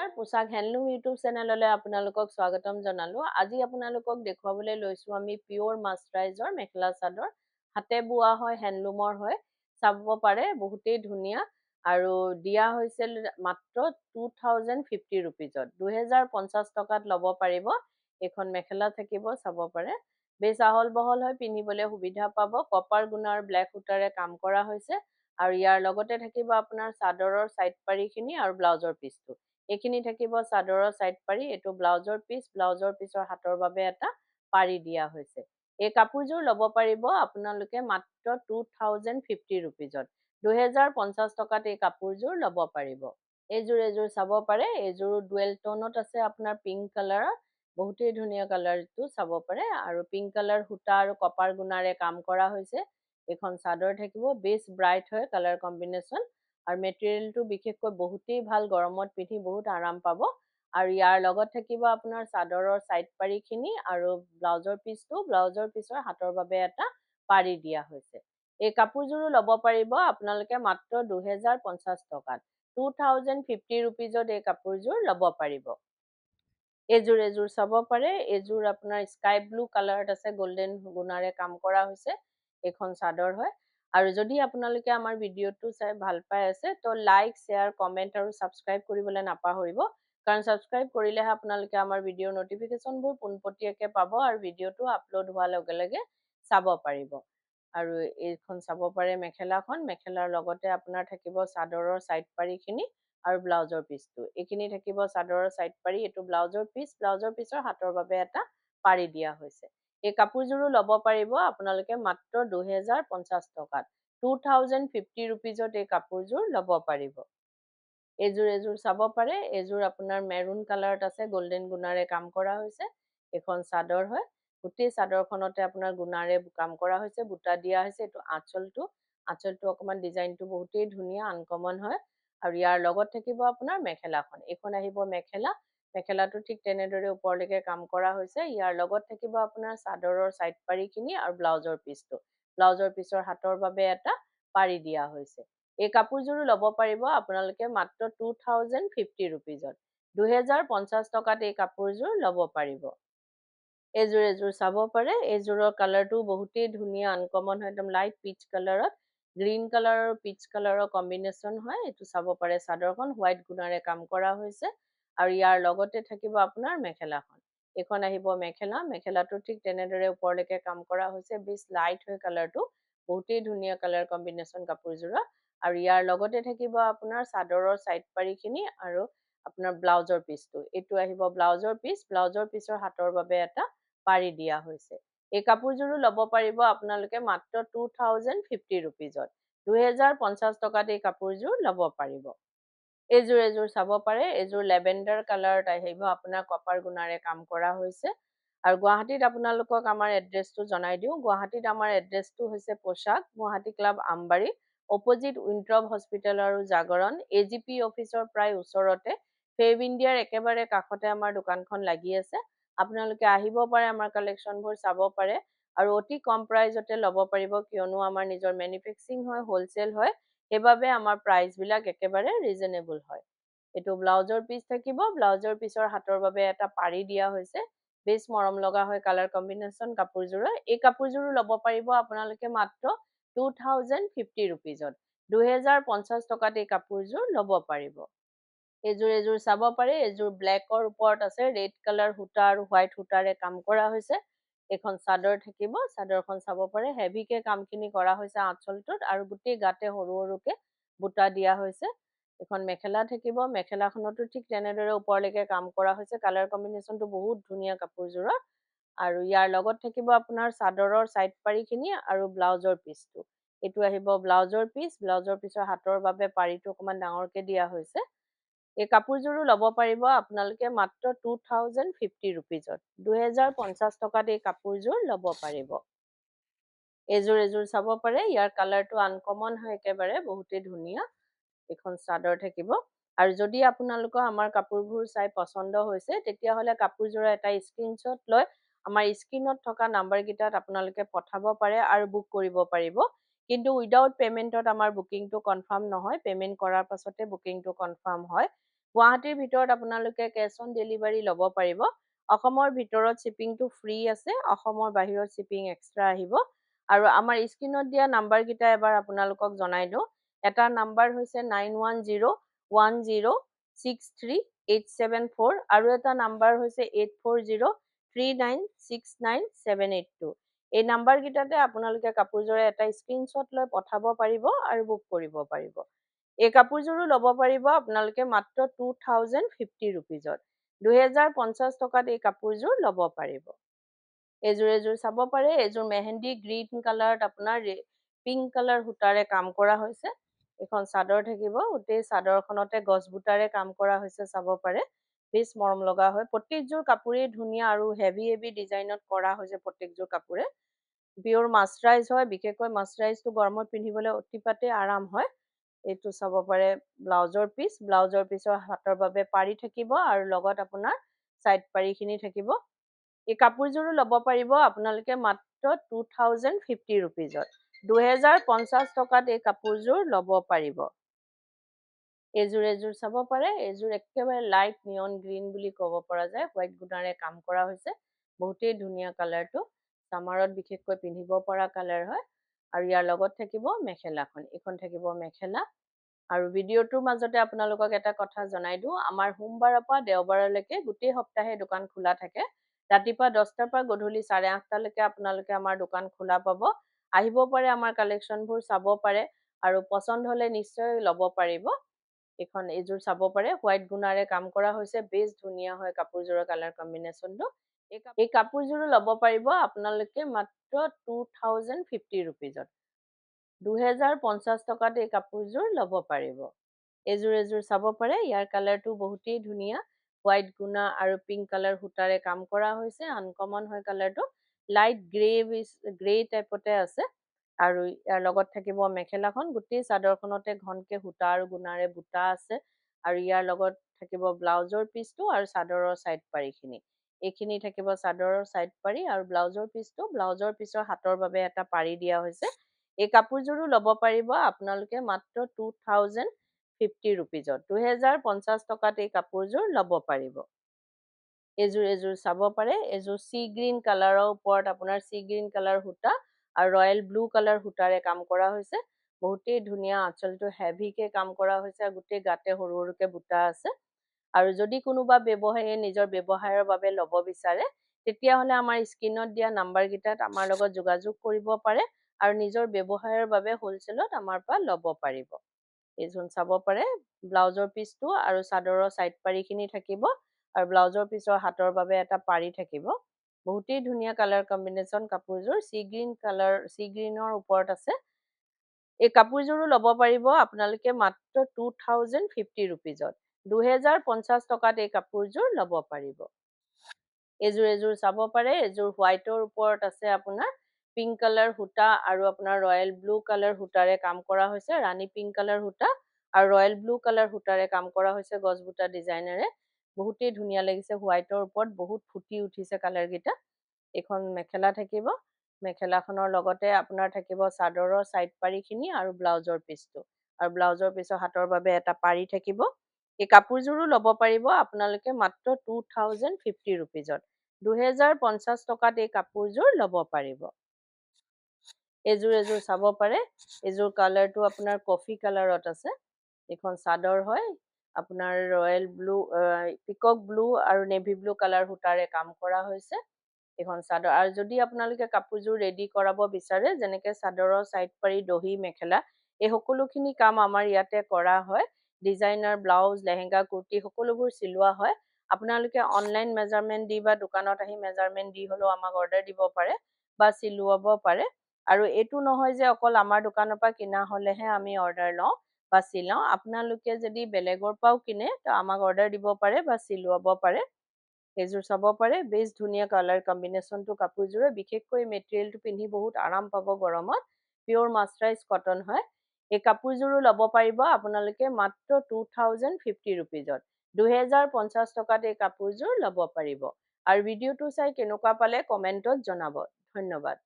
নমস্কাৰ পোছাক handloom YouTube চেনেললৈ আপোনালোকক স্বাগতম জনালো। আজি আপোনালোকক দেখুৱাবলৈ লৈছো আমি পিয়ৰ মাছৰাইজৰ মেখেলা চাদৰ, হাতে বোৱা হয়, হেণ্ডলুমৰ হয়, চাব পাৰে বহুতেই ধুনীয়া আৰু দিয়া হৈছিল মাত্ৰ 2050 ৰুপিজত, 2050 টকাত ল'ব পাৰিব। এইখন মেখেলা থাকিব, চাব পাৰে বেছ আহল বহল হয়, পিন্ধিবলৈ সুবিধা পাব। কপাৰ গুণাৰ ব্লেক সূতাৰে কাম কৰা হৈছে আৰু ইয়াৰ লগতে থাকিব আপোনাৰ চাদৰৰ সাইড পাৰিখিনি আৰু ব্লাউজৰ পিচটো। এইখিনি থাকিব চাদৰৰ সাইড পাৰি, এইটো ব্লাউজৰ পিচ, ব্লাউজৰ পিচৰ হাতৰ বাবে এটা পাৰি দিয়া হৈছে। এই কাপোৰযোৰ ল'ব পাৰিব আপোনালোকে মাত্ৰ 2050 ৰুপিজত, 2050 টকাত এই কাপোৰযোৰ ল'ব পাৰিব। এইযোৰ চাব পাৰে, এইযোৰো ডুৱেল টোনত আছে, আপোনাৰ পিংক কালাৰৰ, বহুতেই ধুনীয়া কালাৰটো চাব পাৰে আৰু পিংক কালাৰ সূতা আৰু কপাৰ গুণাৰে কাম কৰা হৈছে। এইখন চাদৰ থাকিব, বেছ ব্ৰাইট হয় কালাৰ কম্বিনেশ্যন আৰু মেটেৰিয়েলটো বিশেষকৈ বহুতেই ভাল, গৰমত পিন্ধি বহুত আৰাম পাব। আৰু ইয়াৰ লগত থাকিব আপোনাৰ চাদৰৰ সাইড পাৰিখিনি আৰু ব্লাউজৰ পিচটো, ব্লাউজৰ পিচৰ হাতৰ বাবে এটা পাৰি দিয়া হৈছে। এই কাপোৰযোৰো ল'ব পাৰিব আপোনালোকে মাত্ৰ 2050 টকাত, 2050 ৰুপিজত এই কাপোৰযোৰ ল'ব পাৰিব। এইযোৰ চাব পাৰে, এইযোৰ আপোনাৰ স্কাই ব্লু কালাৰত আছে, গল্ডেন গুণাৰে কাম কৰা হৈছে। এইখন চাদৰ হয় আৰু যদি আপোনালোকে আমাৰ ভিডিঅ'টো চাই ভাল পাই আছে তো লাইক, শ্বেয়াৰ, কমেণ্ট আৰু ছাবস্ক্ৰাইব কৰিবলৈ নাপাহৰিব, কাৰণ ছাবস্ক্ৰাইব কৰিলেহে আপোনালোকে আমাৰ ভিডিঅ'ৰ নটিফিকেশ্যনবোৰ পোনপটীয়াকৈ পাব আৰু ভিডিঅ'টো আপলোড হোৱাৰ লগে লগে চাব পাৰিব। আৰু এইখন চাব পাৰে মেখেলাখন, মেখেলাৰ লগতে আপোনাৰ থাকিব চাদৰৰ সাইড পাৰিখিনি আৰু ব্লাউজৰ পিচটো। এইখিনি থাকিব চাদৰৰ সাইড পাৰি, এইটো ব্লাউজৰ পিচ, ব্লাউজৰ পিচৰ হাতৰ বাবে এটা পাৰি দিয়া হৈছে। এই কাপোৰযোৰো ল'ব পাৰিব আপোনালোকে মাত্ৰ 2050 টকাত, 2050 ৰুপিজত এই কাপোৰযোৰ ল'ব পাৰিব। এইযোৰ চাব পাৰে, এইযোৰ আপোনাৰ মেৰুন কালাৰত আছে, গল্ডেন গুণাৰে কাম কৰা হৈছে। এইখন চাদৰ হয়, গোটেই চাদৰখনতে আপোনাৰ গুণাৰে কাম কৰা হৈছে, বুটা দিয়া হৈছে। এইটো আঁচলটো অকণমান ডিজাইনটো বহুতেই ধুনীয়া, আনকমন হয় আৰু ইয়াৰ লগত থাকিব আপোনাৰ মেখেলাখন। এইখন আহিব মেখেলা, মেখেলাটো ঠিক তেনেদৰে ওপৰলৈকে কাম কৰা হৈছে। ইয়াৰ লগত থাকিব আপোনাৰ চাদৰৰ সাইড পাৰিখিনি আৰু ব্লাউজৰ পিচটো, ব্লাউজৰ পিচৰ হাতৰ বাবে এটা পাৰি দিয়া হৈছে। এই কাপোৰযোৰো ল'ব পাৰিব আপোনালোকে মাত্ৰ 2050 ৰুপিজত, 2050 টকাত এই কাপোৰযোৰ ল'ব পাৰিব। এইযোৰ চাব পাৰে, এইযোৰৰ কালাৰটো বহুতেই ধুনীয়া, আনকমন হয়, একদম লাইট পিচ কালাৰত, গ্ৰীণ কালাৰ আৰু পিচ কালাৰৰ কম্বিনেশ্যন হয়। এইটো চাব পাৰে, চাদৰখন হোৱাইট গুণাৰে কাম কৰা হৈছে আৰু ইয়াৰ লগতে থাকিব আপোনাৰ মেখেলাখন। এইখন আহিব মেখেলা, মেখেলাটো ঠিক তেনেদৰে ওপৰলৈকে কাম কৰা হৈছে, বেছ লাইট হয় কালাৰটো, বহুতেই ধুনীয়া কালাৰ কম্বিনেশ্যন কাপোৰযোৰৰ। আৰু ইয়াৰ লগতে থাকিব আপোনাৰ চাদৰৰ সাইড পাৰিখিনি আৰু আপোনাৰ ব্লাউজৰ পিচটো। এইটো আহিব ব্লাউজৰ পিচ, ব্লাউজৰ পিচৰ হাতৰ বাবে এটা পাৰি দিয়া হৈছে। এই কাপোৰযোৰো ল'ব পাৰিব আপোনালোকে মাত্ৰ 2050 ৰুপিজত, 2050 টকাত এই কাপোৰযোৰ ল'ব পাৰিব। এইযোৰ চাব পাৰে, এইযোৰ লেভেণ্ডাৰ কালাৰত আহিব, আপোনাৰ কপাৰ গুণাৰে কাম কৰা হৈছে। আৰু গুৱাহাটীত আপোনালোকক আমাৰ এড্ৰেছটো জনাই দিওঁ। গুৱাহাটীত আমাৰ এড্ৰেছটো হৈছে পোছাক, গুৱাহাটী ক্লাব আমবাৰী, অপজিট উইণ্ট্ৰপ হস্পিটেল আৰু জাগৰণ, AGP অফিচৰ প্ৰায় ওচৰতে, ফেব ইণ্ডিয়াৰ একেবাৰে কাষতে আমাৰ দোকানখন লাগি আছে। আপোনালোকে আহিব পাৰে, আমাৰ কালেকশ্যনবোৰ চাব পাৰে আৰু অতি কম প্ৰাইজতে ল'ব পাৰিব, কিয়নো আমাৰ নিজৰ মেনুফেক্সাৰিং হয়, হ'লচেল হয়, সেইবাবে আমাৰ প্ৰাইচবিলাক একেবাৰে ৰিজনেবল হয়। এইটো ব্লাউজৰ পিচ থাকিব, ব্লাউজৰ পিচৰ হাতৰ বাবে এটা পাৰি দিয়া হৈছে, বেছ মৰম লগা হয় কালাৰ কম্বিনেশ্যন কাপোৰযোৰৰ। এই কাপোৰযোৰো ল'ব পাৰিব আপোনালোকে মাত্ৰ 2050 ৰুপিজত, 2050 টকাত এই কাপোৰযোৰ ল'ব পাৰিব। এইযোৰ চাব পাৰে, এইযোৰ ব্লেকৰ ওপৰত আছে, ৰেড কালাৰ সূতা আৰু হোৱাইট সূতাৰে কাম কৰা হৈছে। এইখন চাদৰ থাকিব, চাদৰখন চাব পাৰে, হেভিকে কামখিনি কৰা হৈছে আঁচলটোত আৰু গোটেই গাতে সৰু সৰুকে বুটা দিয়া হৈছে। এখন মেখেলা থাকিব, মেখেলাখনতো ঠিক তেনেদৰে ওপৰলৈকে কাম কৰা হৈছে, কালাৰ কম্বিনেশ্যনটো বহুত ধুনীয়া কাপোৰযোৰৰ। আৰু ইয়াৰ লগত থাকিব আপোনাৰ চাদৰৰ সাইড পাৰিখিনি আৰু ব্লাউজৰ পিচটো। এইটো আহিব ব্লাউজৰ পিচ, ব্লাউজৰ পিচৰ হাতৰ বাবে পাৰিটো অকণমান ডাঙৰকে দিয়া হৈছে। এই কাপোৰযোৰো ল'ব পাৰিব আপোনালোকে মাত্ৰ 2050 ৰুপিজত, 2050 টকাত এই কাপোৰযোৰ ল'ব পাৰিব। এইযোৰ চাব পাৰে, ইয়াৰ কালাৰটো আনকমন হয়, একেবাৰে বহুতেই ধুনীয়া। এইখন চাদৰ থাকিব আৰু যদি আপোনালোকৰ আমাৰ কাপোৰবোৰ চাই পচন্দ হৈছে, তেতিয়াহ'লে কাপোৰযোৰৰ এটা স্ক্ৰীনশ্বট লৈ আমাৰ স্ক্ৰীনত থকা নাম্বাৰকেইটাত আপোনালোকে পঠাব পাৰে আৰু বুক কৰিব পাৰিব। কিন্তু উইদাউট পে'মেণ্টত আমাৰ বুকিংটো কনফাৰ্ম নহয়, পে'মেণ্ট কৰাৰ পাছতে বুকিংটো কনফাৰ্ম হয়। গুৱাহাটীৰ ভিতৰত আপোনালোকে কেছ অন ডেলিভাৰী ল'ব পাৰিব। অসমৰ ভিতৰত শ্বিপিংটো ফ্ৰী আছে, অসমৰ বাহিৰত শ্বিপিং এক্সট্ৰা আহিব। আৰু আমাৰ স্ক্ৰীনত দিয়া নাম্বাৰকেইটা এবাৰ আপোনালোকক জনাই দিওঁ। এটা নাম্বাৰ হৈছে 9101063874 আৰু এটা নাম্বাৰ হৈছে 8403969782। এই নাম্বাৰকেইটাতে আপোনালোকে কাপোৰযোৰে এটা স্ক্ৰীনশ্বট লৈ পঠাব পাৰিব আৰু বুক কৰিব পাৰিব। এই কাপোৰযোৰো ল'ব পাৰিব আপোনালোকে মাত্ৰ 2050 ৰুপিজত। 2050 টকাত এই কাপোৰযোৰ ল'ব পাৰিব। এযোৰ চাব পাৰে। এযোৰ মেহেন্দি গ্ৰীণ কালাৰত আপোনাৰ পিংক কালাৰ সূতাৰে কাম কৰা হৈছে। এখন চাদৰ থাকিব, গোটেই চাদৰখনতে গছ বুটাৰে কাম কৰা হৈছে, চাব পাৰে। বেছ মৰম লগা হয়। প্ৰত্যেকযোৰ কাপোৰেই ধুনীয়া আৰু হেভি ডিজাইনত কৰা হৈছে প্ৰত্যেকযোৰ কাপোৰে। পিয়ৰ মাছৰাইজ হয়, বিশেষকৈ মাছৰাইজটো গৰমত পিন্ধিবলৈ অতিপাতে আৰাম হয়। এইটো চাব পাৰে ব্লাউজৰ পিচ। ব্লাউজৰ পিছৰ হাতৰ বাবে পাৰি থাকিব আৰু লগত আপোনাৰ চাইড পাৰিখিনি থাকিব। এই কাপোৰযোৰো ল'ব পাৰিব আপোনালোকে মাত্ৰ 2050 ৰুপিজত। 2050 টকাত এই কাপোৰযোৰ ল'ব পাৰিব। এযোৰ চাব পাৰে। এযোৰ একেবাৰে লাইট নিয়ন গ্ৰীণ বুলি ক'ব পৰা যায়। হোৱাইট গুণাৰে কাম কৰা হৈছে। বহুতেই ধুনীয়া কালাৰটো। চামাৰত বিশেষকৈ পিন্ধিব পৰা কালাৰ হয়। আৰু ইয়াৰ লগত থাকিব মেখেলাখন। এইখন থাকিব মেখেলা। আৰু ভিডিঅ'টোৰ মাজতে আপোনালোকক এটা কথা জনাই দিওঁ, আমাৰ সোমবাৰৰ পৰা দেওবাৰলৈকে গোটেই সপ্তাহে দোকান খোলা থাকে। ৰাতিপুৱা 10টাৰ পৰা গধূলি 8:30লৈকে আপোনালোকে আমাৰ দোকান খোলা পাব। আহিব পাৰে, আমাৰ কালেকশ্যনবোৰ চাব পাৰে আৰু পচন্দ হ'লে নিশ্চয় ল'ব পাৰিব। এযোৰ চাব পাৰে। হোৱাইট গুণাৰে কাম কৰা হৈছে। বেছ ধুনীয়া হয় কাপোৰযোৰৰ কালাৰ কম্বিনেশ্যনটো। এই কাপোৰযোৰো ল'ব পাৰিব আপোনালোকে মাত্ৰ 2050 ৰুপিজত। 2050 টকাত এই কাপোৰযোৰ ল'ব পাৰিব। এযোৰ চাব পাৰে। ইয়াৰ কালাৰটো বহুতেই ধুনীয়া। হোৱাইট গুণা আৰু পিংক কালাৰ সূতাৰে কাম কৰা হৈছে। আনকমন হয় কালাৰটো। লাইট গ্ৰে টাইপতে আছে। আৰু ইয়াৰ লগত থাকিব মেখেলাখন। গোটেই চাদৰখনতে ঘনকে সূতা আৰু গুণাৰে বুটা আছে। আৰু ইয়াৰ লগত থাকিব ব্লাউজৰ পিচটো আৰু চাদৰৰ চাইড পাৰিখিনি। এইখিনি থাকিব চাদৰৰ চাইড পাৰি আৰু ব্লাউজৰ পিচটো। ব্লাউজৰ পিছৰ হাতৰ বাবে এটা পাৰি দিয়া হৈছে। এই কাপোৰযোৰো ল'ব পাৰিব আপোনালোকে মাত্ৰ 2050 ৰুপিজত। 2050 টকাত এই কাপোৰযোৰ ল'ব পাৰিব। এযোৰ চাব পাৰে। এযোৰ চি গ্ৰীণ কালাৰৰ ওপৰত আপোনাৰ চি গ্ৰীণ কালাৰ সূতা আৰু ৰয়েল ব্লু কালাৰ সূতাৰে কাম কৰা হৈছে। বহুতেই ধুনীয়া। আঁচলটো হেভিকে কাম কৰা হৈছে আৰু গোটেই গাতে সৰু সৰুকে বুটা আছে। আৰু যদি কোনোবা ব্যৱসায়ীয়ে নিজৰ ব্যৱসায়ৰ বাবে ল'ব বিচাৰে, তেতিয়াহ'লে আমাৰ স্ক্ৰীনত দিয়া নাম্বাৰকেইটাত আমাৰ লগত যোগাযোগ কৰিব পাৰে আৰু নিজৰ ব্যৱসায়ৰ বাবে হ'লচেলত আমাৰ পৰা ল'ব পাৰিব। এইযোৰ চাব পাৰে। ব্লাউজৰ পিচটো আৰু চাদৰৰ চাইড পাৰিখিনি থাকিব আৰু ব্লাউজৰ পিছৰ হাতৰ বাবে এটা পাৰি থাকিব। বহুতেই ধুনীয়া কালাৰ কম্বিনেশ্যন কাপোৰযোৰ। চি গ্ৰীণৰ ওপৰত আছে। এই কাপোৰযোৰো ল'ব পাৰিব আপোনালোকে মাত্ৰ 2050 ৰুপিজত। 2050 টকাত এই কাপোৰযোৰ ল'ব পাৰিব। এযোৰ চাব পাৰে। এযোৰ হোৱাইটৰ ওপৰত আছে আপোনাৰ পিংক কালাৰ সূতা আৰু আপোনাৰ ৰয়েল ব্লু কালাৰ সূতাৰে কাম কৰা হৈছে। ৰাণী পিংক কালাৰ সূতা আৰু ৰয়েল ব্লু কালাৰ সূতাৰে কাম কৰা হৈছে গছ বুটা ডিজাইনেৰে। বহুতেই ধুনীয়া লাগিছে। হোৱাইটৰ ওপৰত বহুত ফুটি উঠিছে কালাৰকেইটা। এইখন মেখেলা থাকিব। মেখেলাখনৰ লগতে আপোনাৰ থাকিব চাদৰৰ চাইড পাৰিখিনি আৰু ব্লাউজৰ পিচটো। আৰু ব্লাউজৰ পিছৰ হাতৰ বাবে এটা পাৰি থাকিব। এই কাপোৰযোৰো ল'ব পাৰিব আপোনালোকে মাত্ৰ 2050 ৰুপিজত। 2050 টকাত এই কাপোৰযোৰ ল'ব পাৰিব। এযোৰ চাব পাৰে। এযোৰ কালাৰটো আপোনাৰ কফি কালাৰত আছে। এইখন চাদৰ হয়। আপোনাৰ ৰয়েল ব্লু, পিকক ব্লু আৰু নেভি ব্লু কালাৰ সূতাৰে কাম কৰা হৈছে। এইখন চাদৰ। আৰু যদি আপোনালোকে কাপোৰযোৰ ৰেডি কৰাব বিচাৰে, যেনেকৈ চাদৰৰ চাইড পাৰি, দহি, মেখেলা, এই সকলোখিনি কাম আমাৰ ইয়াতে কৰা হয়। ডিজাইনাৰ ব্লাউজ, লেহেংগা, কুৰ্তি সকলোবোৰ চিলোৱা হয়। আপোনালোকে অনলাইন মেজাৰমেণ্ট দি বা দোকানত আহি মেজাৰমেণ্ট দি হ'লেও আমাক অৰ্ডাৰ দিব পাৰে বা চিলোৱাব পাৰে। আৰু এইটো নহয় যে অকল আমাৰ দোকানৰ পৰা কিনা হ'লেহে আমি অৰ্ডাৰ লওঁ বা চিলাওঁ। আপোনালোকে যদি বেলেগৰ পৰাও কিনে, তো আমাক অৰ্ডাৰ দিব পাৰে বা চিলোৱাব পাৰে। এইযোৰ চাব পাৰে। বেছ ধুনীয়া কালাৰ কম্বিনেশ্যনটো কাপোৰযোৰে। বিশেষকৈ মেটেৰিয়েলটো পিন্ধি বহুত আৰাম পাব গৰমত। পিয়ৰ মাছৰাইজ কটন হয়। এই কাপোৰযোৰো ল'ব পাৰিব আপোনালোকে মাত্ৰ 2050 ৰুপিজত। 2050 টকাত এই কাপোৰযোৰ ল'ব পাৰিব। আৰু ভিডিঅ'টো চাই কেনেকুৱা পালে কমেণ্টত জনাব। ধন্যবাদ।